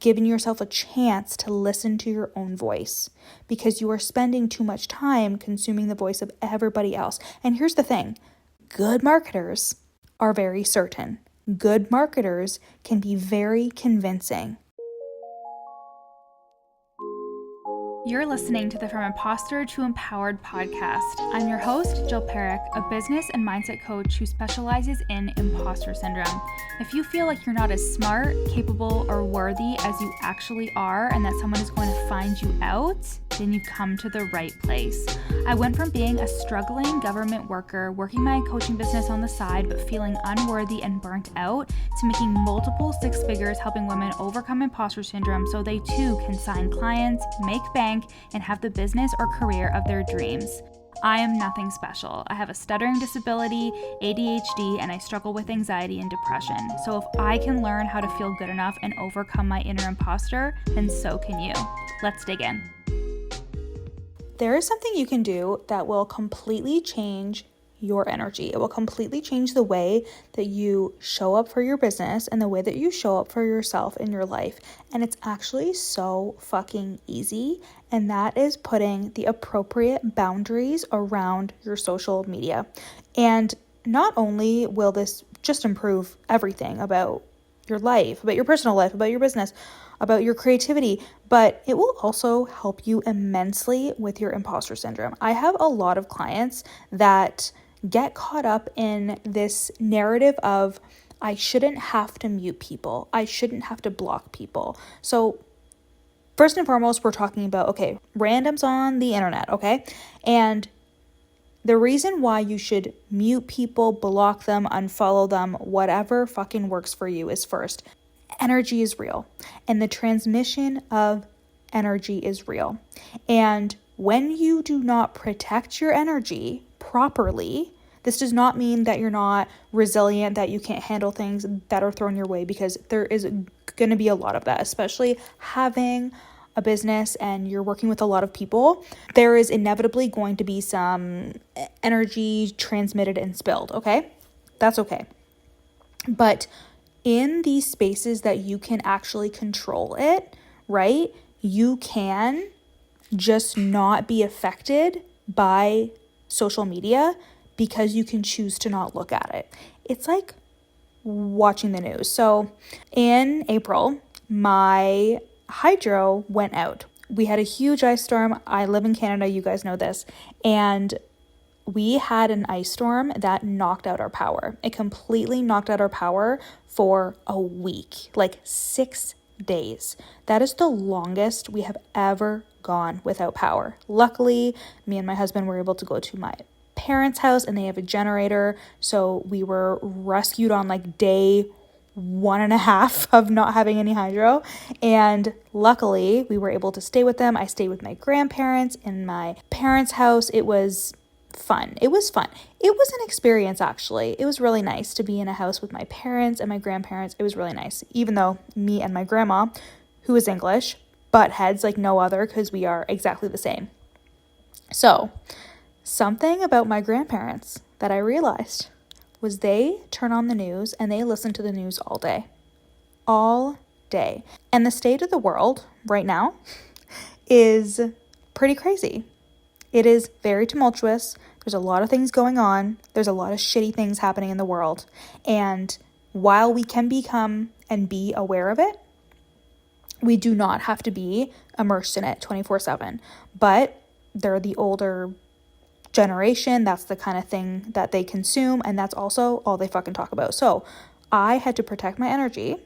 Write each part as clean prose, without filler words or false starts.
given yourself a chance to listen to your own voice, because you are spending too much time consuming the voice of everybody else. And here's the thing, good marketers are very certain. Good marketers can be very convincing. You're listening to the From Imposter to Empowered podcast. I'm your host, Jill Perrick, a business and mindset coach who specializes in imposter syndrome. If you feel like you're not as smart, capable, or worthy as you actually are, and that someone is going to find you out, then you've come to the right place. I went from being a struggling government worker, working my coaching business on the side, but feeling unworthy and burnt out, to making multiple six figures helping women overcome imposter syndrome so they too can sign clients, make bank, and have the business or career of their dreams. I am nothing special. I have a stuttering disability, ADHD, and I struggle with anxiety and depression. So if I can learn how to feel good enough and overcome my inner imposter, then so can you. Let's dig in. There is something you can do that will completely change your energy. It will completely change the way that you show up for your business and the way that you show up for yourself in your life. And it's actually so fucking easy. And that is putting the appropriate boundaries around your social media. And not only will this just improve everything about your life, about your personal life, about your business, about your creativity, but it will also help you immensely with your imposter syndrome. I have a lot of clients that get caught up in this narrative of, I shouldn't have to mute people. I shouldn't have to block people. So first and foremost, we're talking about, okay, randoms on the internet, okay? And the reason why you should mute people, block them, unfollow them, whatever fucking works for you is, first, energy is real. And the transmission of energy is real. And when you do not protect your energy properly, this does not mean that you're not resilient, that you can't handle things that are thrown your way, because there is going to be a lot of that, especially having a business and you're working with a lot of people. There is inevitably going to be some energy transmitted and spilled, okay? That's okay. But in these spaces that you can actually control it, right? You can just not be affected by social media because you can choose to not look at it. It's like watching the news. So in April, my hydro went out. We had a huge ice storm. I live in Canada, you guys know this. And we had an ice storm that knocked out our power. It completely knocked out our power for a week, like 6 days. That is the longest we have ever gone without power. Luckily, me and my husband were able to go to my parents' house and they have a generator. So we were rescued on like day 1.5 of not having any hydro. And luckily we were able to stay with them. I stayed with my grandparents in my parents' house. It was fun. It was fun. It was an experience, actually. It was really nice to be in a house with my parents and my grandparents. It was really nice, even though me and my grandma, who is English, butt heads like no other, because we are exactly the same. So something about my grandparents that I realized was they turn on the news and they listen to the news all day. All day. And the state of the world right now is pretty crazy. It is very tumultuous. There's a lot of things going on. There's a lot of shitty things happening in the world. And while we can become and be aware of it, we do not have to be immersed in it 24/7. But they're the older generation. That's the kind of thing that they consume. And that's also all they fucking talk about. So I had to protect my energy.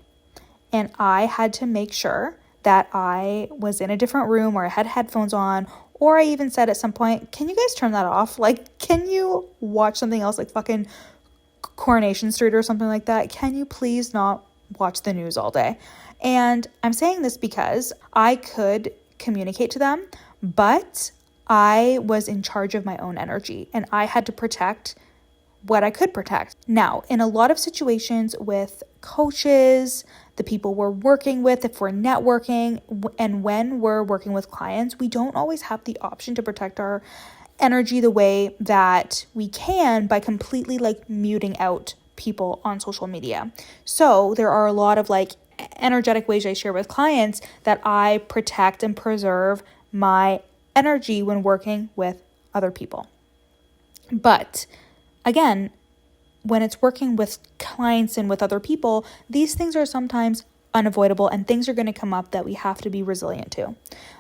And I had to make sure that I was in a different room or I had headphones on. Or I even said at some point, can you guys turn that off? Like, can you watch something else, like fucking Coronation Street or something like that? Can you please not watch the news all day? And I'm saying this because I could communicate to them, but I was in charge of my own energy and I had to protect what I could protect. Now, in a lot of situations with coaches, the people we're working with, if we're networking, and when we're working with clients, we don't always have the option to protect our energy the way that we can by completely like muting out people on social media. So there are a lot of like energetic ways I share with clients that I protect and preserve my energy when working with other people. But again, when it's working with clients and with other people, these things are sometimes unavoidable and things are going to come up that we have to be resilient to.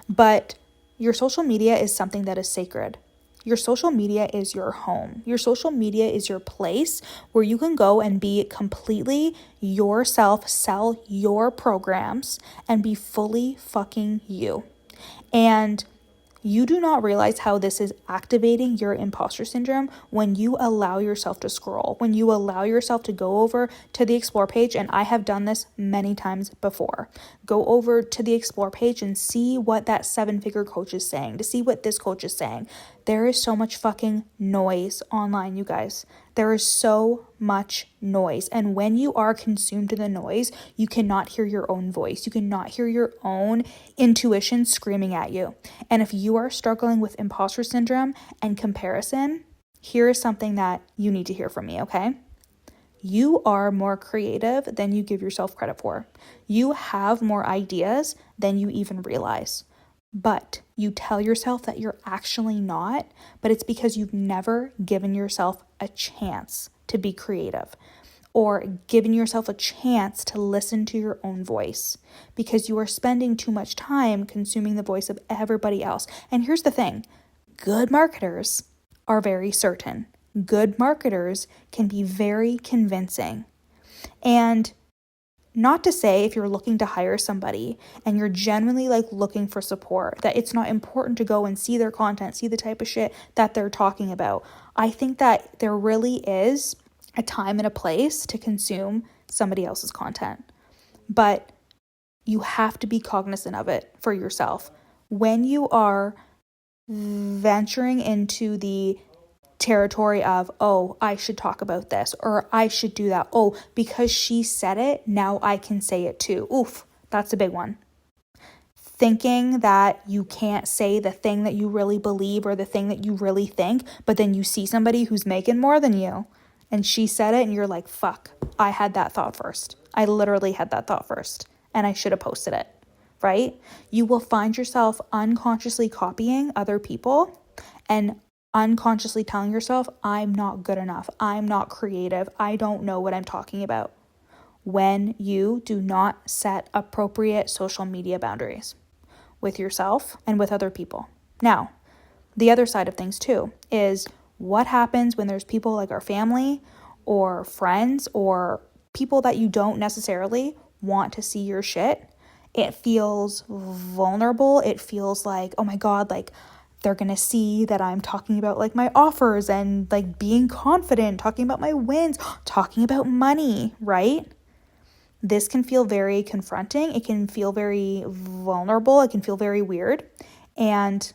But your social media is something that is sacred. Your social media is your home. Your social media is your place where you can go and be completely yourself, sell your programs, and be fully fucking you. And you do not realize how this is activating your imposter syndrome when you allow yourself to scroll, when you allow yourself to go over to the explore page. And I have done this many times before. Go over to the explore page and see what that 7-figure coach is saying, to see what this coach is saying. There is so much fucking noise online, you guys. There is so much noise. And when you are consumed in the noise, you cannot hear your own voice. You cannot hear your own intuition screaming at you. And if you are struggling with imposter syndrome and comparison, here is something that you need to hear from me, okay? You are more creative than you give yourself credit for. You have more ideas than you even realize. But you tell yourself that you're actually not, but it's because you've never given yourself a chance to be creative or given yourself a chance to listen to your own voice because you are spending too much time consuming the voice of everybody else. And here's the thing, good marketers are very certain. Good marketers can be very convincing. And not to say if you're looking to hire somebody and you're genuinely like looking for support, that it's not important to go and see their content, see the type of shit that they're talking about. I think that there really is a time and a place to consume somebody else's content. But you have to be cognizant of it for yourself. When you are venturing into the territory of, oh, I should talk about this or I should do that. Oh, because she said it, now I can say it too. Oof, that's a big one. Thinking that you can't say the thing that you really believe or the thing that you really think, but then you see somebody who's making more than you and she said it and you're like, fuck, I had that thought first. I literally had that thought first and I should have posted it, right? You will find yourself unconsciously copying other people and unconsciously telling yourself, I'm not good enough, I'm not creative, I don't know what I'm talking about, when you do not set appropriate social media boundaries with yourself and with other people. Now, the other side of things too is what happens when there's people like our family or friends or people that you don't necessarily want to see your shit. It feels vulnerable. It feels like, oh my God, like they're going to see that I'm talking about like my offers and like being confident, talking about my wins, talking about money, right? This can feel very confronting. It can feel very vulnerable. It can feel very weird. And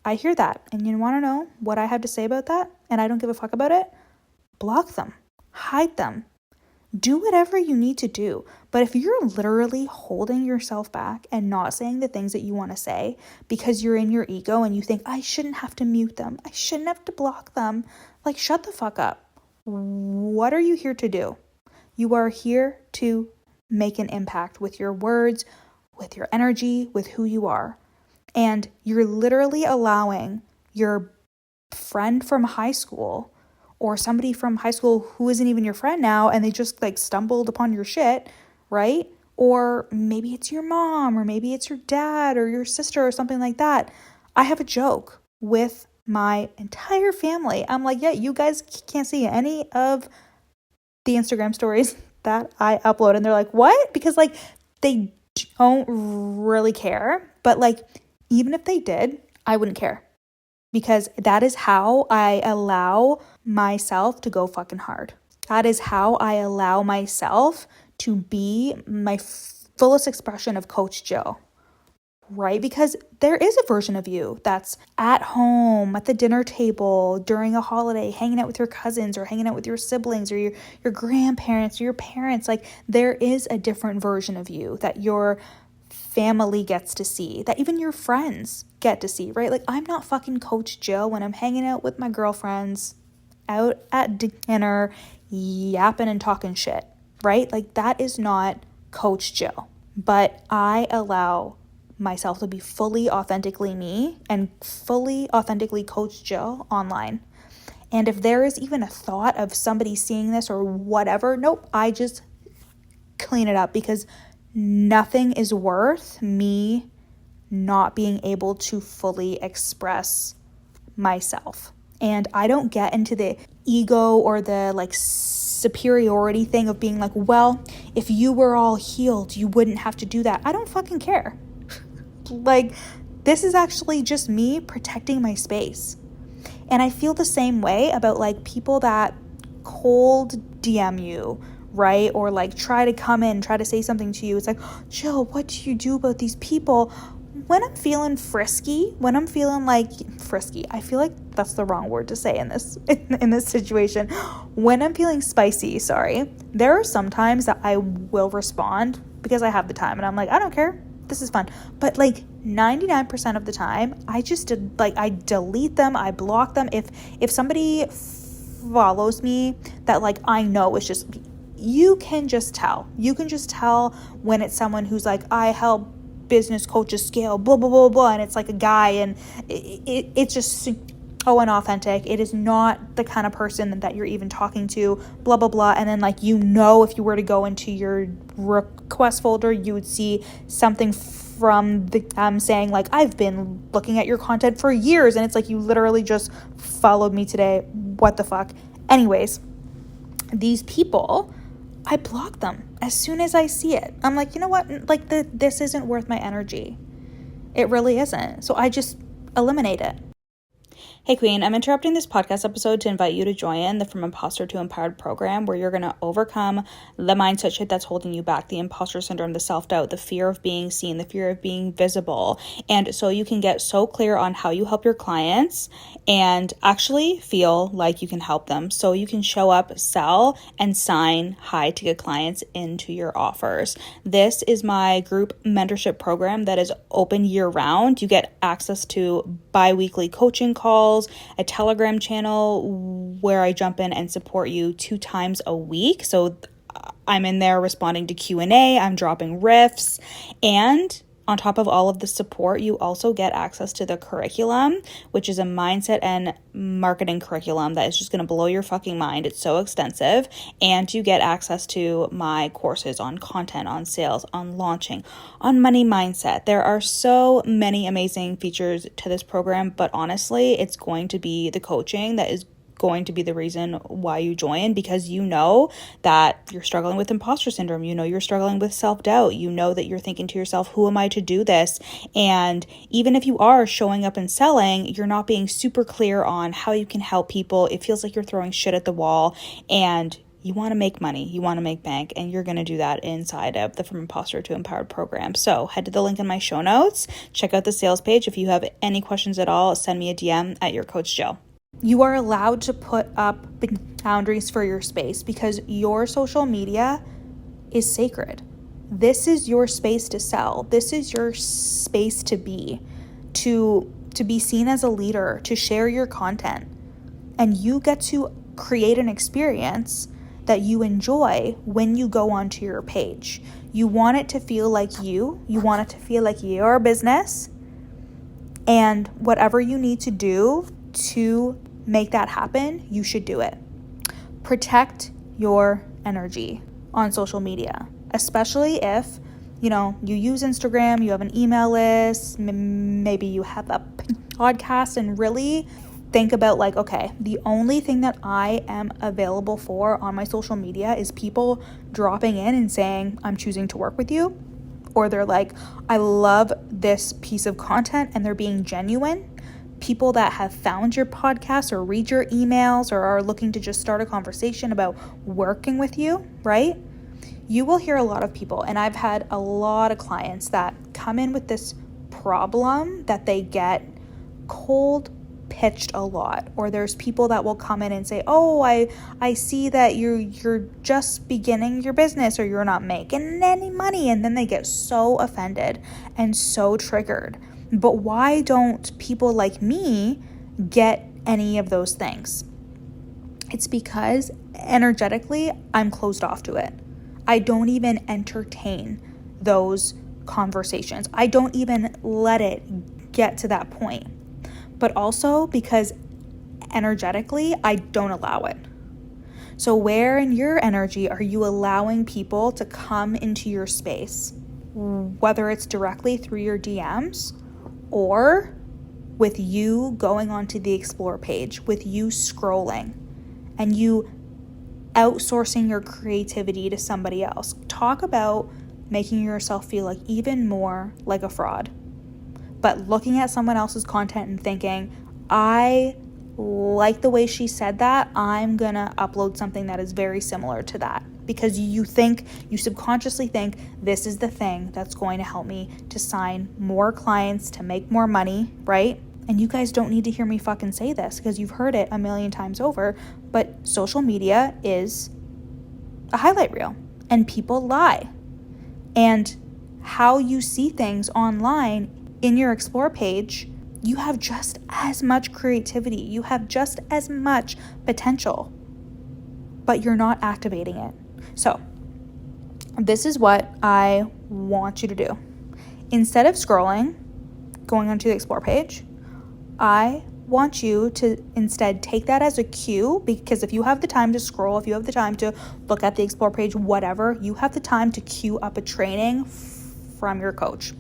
I hear that. And you want to know what I have to say about that? And I don't give a fuck about it? Block them. Hide them. Do whatever you need to do. But if you're literally holding yourself back and not saying the things that you want to say because you're in your ego and you think, I shouldn't have to mute them, I shouldn't have to block them, like shut the fuck up. What are you here to do? You are here to make an impact with your words, with your energy, with who you are. And you're literally allowing your friend from high school or somebody from high school who isn't even your friend now and they just like stumbled upon your shit, right? Or maybe it's your mom or maybe it's your dad or your sister or something like that. I have a joke with my entire family. I'm like, yeah, you guys can't see any of the Instagram stories that I upload. And they're like, what? Because like they don't really care. But like, even if they did, I wouldn't care. Because that is how I allow myself to go fucking hard. That is how I allow myself to be my fullest expression of Coach Jill, right? Because there is a version of you that's at home, at the dinner table, during a holiday, hanging out with your cousins or hanging out with your siblings or your grandparents or your parents. Like there is a different version of you that your family gets to see, that even your friends get to see, right? Like I'm not fucking Coach Jill when I'm hanging out with my girlfriends out at dinner, yapping and talking shit, right? Like that is not Coach Jill, but I allow myself to be fully authentically me and fully authentically Coach Jill online. And if there is even a thought of somebody seeing this or whatever, nope, I just clean it up, because nothing is worth me not being able to fully express myself. And I don't get into the ego or the like superiority thing of being like, well, if you were all healed, you wouldn't have to do that. I don't fucking care. Like, this is actually just me protecting my space. And I feel the same way about like people that cold DM you, right? Or like try to come in, try to say something to you. It's like, Jill, what do you do about these people? When I'm feeling frisky, when I'm feeling like frisky, I feel like that's the wrong word to say in this situation. When I'm feeling spicy, there are some times that I will respond because I have the time and I'm like, I don't care. This is fun. But like 99% of the time, I just I delete them, I block them. If somebody follows me that like I know is just, you can just tell when it's someone who's like, I help business coaches scale, blah blah blah blah, and it's like a guy, and it's just so unauthentic. It is not the kind of person that you're even talking to, blah blah blah. And then like, if you were to go into your request folder, you would see something from the saying like, I've been looking at your content for years, and it's like, you literally just followed me today, what the fuck. Anyways, these people, I block them as soon as I see it. I'm like, you know what? Like, this isn't worth my energy. It really isn't. So I just eliminate it. Hey Queen, I'm interrupting this podcast episode to invite you to join the From Imposter to Empowered program, where you're going to overcome the mindset shit that's holding you back, the imposter syndrome, the self-doubt, the fear of being seen, the fear of being visible. And so you can get so clear on how you help your clients and actually feel like you can help them. So you can show up, sell, and sign high-ticket clients into your offers. This is my group mentorship program that is open year-round. You get access to bi-weekly coaching calls, a Telegram channel where I jump in and support you 2 times a week. So I'm in there responding to Q&A, I'm dropping riffs, and on top of all of the support, you also get access to the curriculum, which is a mindset and marketing curriculum that is just going to blow your fucking mind. It's so extensive. And you get access to my courses on content, on sales, on launching, on money mindset. There are so many amazing features to this program, but honestly, it's going to be the coaching that is going to be the reason why you join, because you know that you're struggling with imposter syndrome, you're struggling with self-doubt, that you're thinking to yourself, who am I to do this? And even if you are showing up and selling, you're not being super clear on how you can help people. It feels like you're throwing shit at the wall, and you want to make money, you want to make bank, and you're going to do that inside of the From Imposter to Empowered program. So head to the link in my show notes, check out the sales page. If you have any questions at all, send me a DM at your Coach Jill. You are allowed to put up boundaries for your space, because your social media is sacred. This is your space to sell. This is your space to be seen as a leader, to share your content. And you get to create an experience that you enjoy when you go onto your page. You want it to feel like you want it to feel like your business, and whatever you need to do to make that happen, you should do it. Protect your energy on social media, especially if, you use Instagram, you have an email list, maybe you have a podcast, and really think about like, okay, the only thing that I am available for on my social media is people dropping in and saying, I'm choosing to work with you. Or they're like, I love this piece of content, and they're being genuine. People that have found your podcast or read your emails or are looking to just start a conversation about working with you, right? You will hear a lot of people, and I've had a lot of clients that come in with this problem that they get cold pitched a lot. Or there's people that will come in and say, oh, I see that you're just beginning your business, or you're not making any money, and then they get so offended and so triggered. But why don't people like me get any of those things? It's because energetically, I'm closed off to it. I don't even entertain those conversations. I don't even let it get to that point. But also because energetically, I don't allow it. So where in your energy are you allowing people to come into your space? Whether it's directly through your DMs or with you going onto the explore page, with you scrolling and you outsourcing your creativity to somebody else. Talk about making yourself feel like even more like a fraud. But looking at someone else's content and thinking, I like the way she said that, I'm gonna upload something that is very similar to that. Because you subconsciously think, this is the thing that's going to help me to sign more clients, to make more money, right? And you guys don't need to hear me fucking say this because you've heard it a million times over, but social media is a highlight reel and people lie. And how you see things online in your explore page, you have just as much creativity, you have just as much potential, but you're not activating it. So this is what I want you to do. Instead of scrolling, going onto the explore page, I want you to instead take that as a cue, because if you have the time to scroll, if you have the time to look at the explore page, whatever, you have the time to queue up a training from your coach.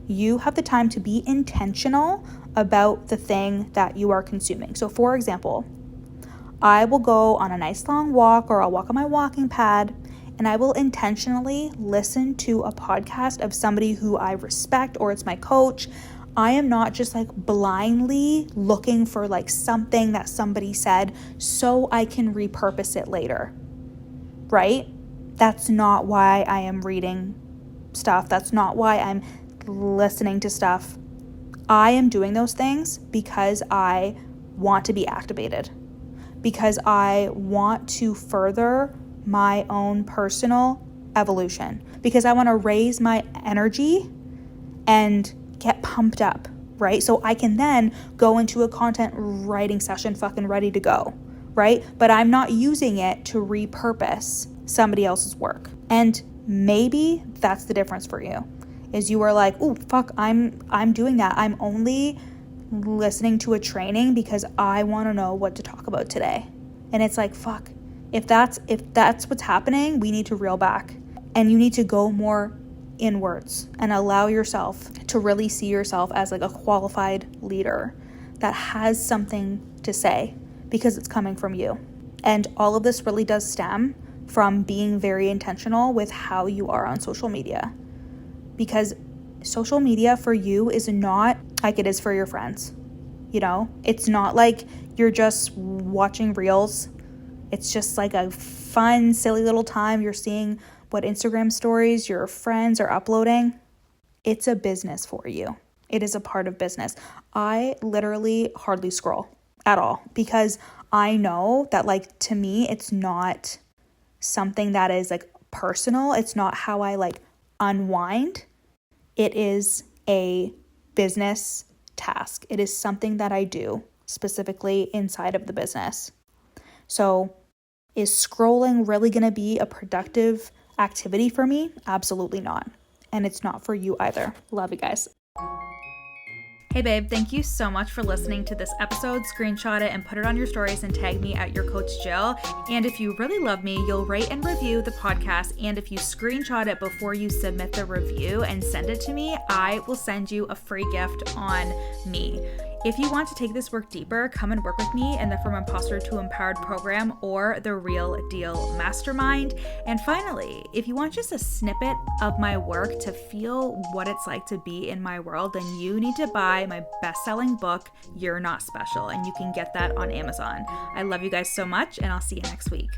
You have the time to be intentional about the thing that you are consuming. So for example, I will go on a nice long walk, or I'll walk on my walking pad, and I will intentionally listen to a podcast of somebody who I respect, or it's my coach. I am not just like blindly looking for like something that somebody said so I can repurpose it later, right? That's not why I am reading stuff. That's not why I'm listening to stuff. I am doing those things because I want to be activated, because I want to further my own personal evolution, because I want to raise my energy and get pumped up, right? So I can then go into a content writing session fucking ready to go, right? But I'm not using it to repurpose somebody else's work. And maybe that's the difference for you, is you are like, oh, fuck, I'm doing that. I'm only listening to a training because I want to know what to talk about today. And it's like, fuck, if that's what's happening, we need to reel back, and you need to go more inwards and allow yourself to really see yourself as like a qualified leader that has something to say, because it's coming from you. And all of this really does stem from being very intentional with how you are on social media, because social media for you is not like it is for your friends. You know, it's not like you're just watching reels. It's just like a fun, silly little time. You're seeing what Instagram stories your friends are uploading. It's a business for you. It is a part of business. I literally hardly scroll at all, because I know that, like, to me, it's not something that is like personal. It's not how I like unwind. It is a business task. It is something that I do specifically inside of the business. So is scrolling really going to be a productive activity for me? Absolutely not. And it's not for you either. Love you guys. Hey babe, thank you so much for listening to this episode. Screenshot it and put it on your stories and tag me at your coach Jill. And if you really love me, you'll rate and review the podcast. And if you screenshot it before you submit the review and send it to me, I will send you a free gift on me. If you want to take this work deeper, come and work with me in the From Imposter to Empowered program or the Real Deal Mastermind. And finally, if you want just a snippet of my work to feel what it's like to be in my world, then you need to buy my best-selling book, You're Not Special, and you can get that on Amazon. I love you guys so much, and I'll see you next week.